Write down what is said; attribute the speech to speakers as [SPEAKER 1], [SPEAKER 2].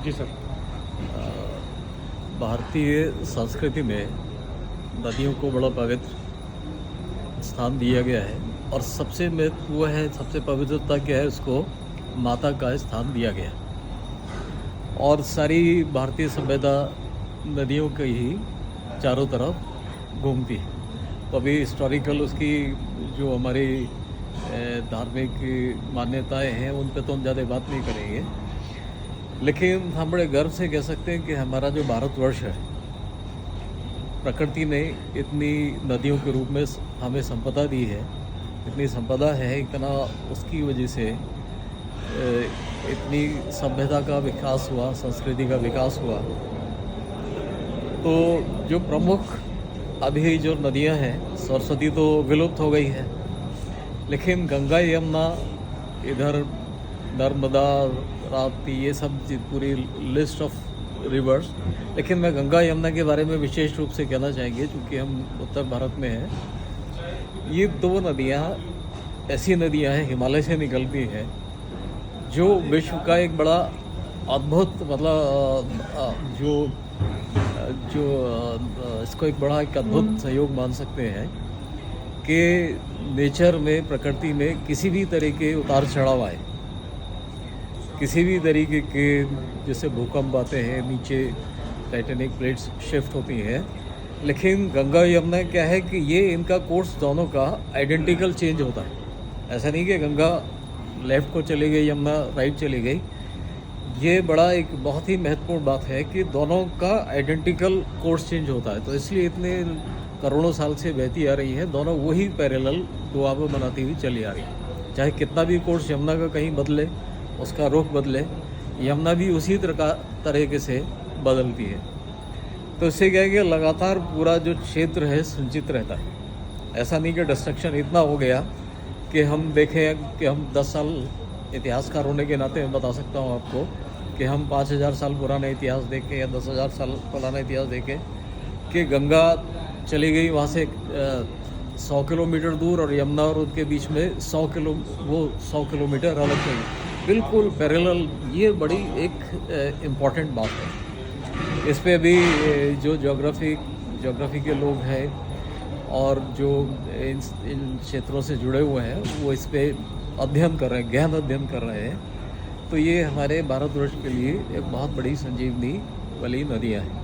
[SPEAKER 1] जी sir.
[SPEAKER 2] भारतीय संस्कृति में नदियों को बड़ा पवित्र स्थान दिया गया है और सबसे महत्व वो है, सबसे पवित्रता क्या है, उसको माता का स्थान दिया गया है। और सारी भारतीय सभ्यता नदियों के ही चारों तरफ घूमती है। तो अभी हिस्टोरिकल उसकी जो हमारी धार्मिक मान्यताएं हैं उन पे तो हम ज़्यादा बात नहीं करेंगे, लेकिन हम बड़े गर्व से कह सकते हैं कि हमारा जो भारतवर्ष है, प्रकृति ने इतनी नदियों के रूप में हमें संपदा दी है, इतनी संपदा है, इतना उसकी वजह से इतनी सभ्यता का विकास हुआ, संस्कृति का विकास हुआ। तो जो प्रमुख अभी जो नदियां हैं, सरस्वती तो विलुप्त हो गई है, लेकिन गंगा, यमुना, इधर नर्मदा, राप्ती, ये सब पूरी लिस्ट ऑफ रिवर्स। लेकिन मैं गंगा यमुना के बारे में विशेष रूप से कहना चाहेंगे, क्योंकि हम उत्तर भारत में हैं। ये दो नदियाँ ऐसी नदियाँ हैं, हिमालय से निकलती हैं, जो विश्व का एक बड़ा अद्भुत, मतलब जो इसको एक बड़ा एक अद्भुत सहयोग मान सकते हैं कि नेचर में, प्रकृति में किसी भी तरह के उतार चढ़ाव आए, किसी भी तरीके के, जैसे भूकंप आते हैं, नीचे टाइटेनिक प्लेट्स शिफ्ट होती हैं, लेकिन गंगा यमुना क्या है कि ये इनका कोर्स दोनों का आइडेंटिकल चेंज होता है। ऐसा नहीं कि गंगा लेफ़्ट को चली गई, यमुना राइट चली गई। ये बड़ा एक बहुत ही महत्वपूर्ण बात है कि दोनों का आइडेंटिकल कोर्स चेंज होता है। तो इसलिए इतने करोड़ों साल से बहती आ रही है, दोनों वही पैरेलल दुआ में बनाती हुई चली आ रही है। चाहे कितना भी कोर्स यमुना का कहीं बदले, उसका रुख बदले, यमुना भी उसी तरीके से बदलती है। तो इससे क्या है कि लगातार पूरा जो क्षेत्र है संचित रहता है। ऐसा नहीं कि डिस्ट्रक्शन इतना हो गया कि हम देखें कि हम 10 साल इतिहासकार होने के नाते मैं बता सकता हूँ आपको कि हम 5000 साल पुराना इतिहास देखें या 10,000 साल पुराना इतिहास देखें कि गंगा चली गई वहाँ से 100 किलोमीटर दूर और यमुना और उनके बीच में 100 किलोमीटर अलग चली, बिल्कुल पैरेलल। ये बड़ी एक इम्पॉर्टेंट बात है। इस पे अभी जो ज्योग्राफी के लोग हैं और जो इन क्षेत्रों से जुड़े हुए हैं, वो इस पे अध्ययन कर रहे हैं, गहन अध्ययन कर रहे हैं। तो ये हमारे भारतवर्ष के लिए एक बहुत बड़ी संजीवनी वाली नदियाँ हैं।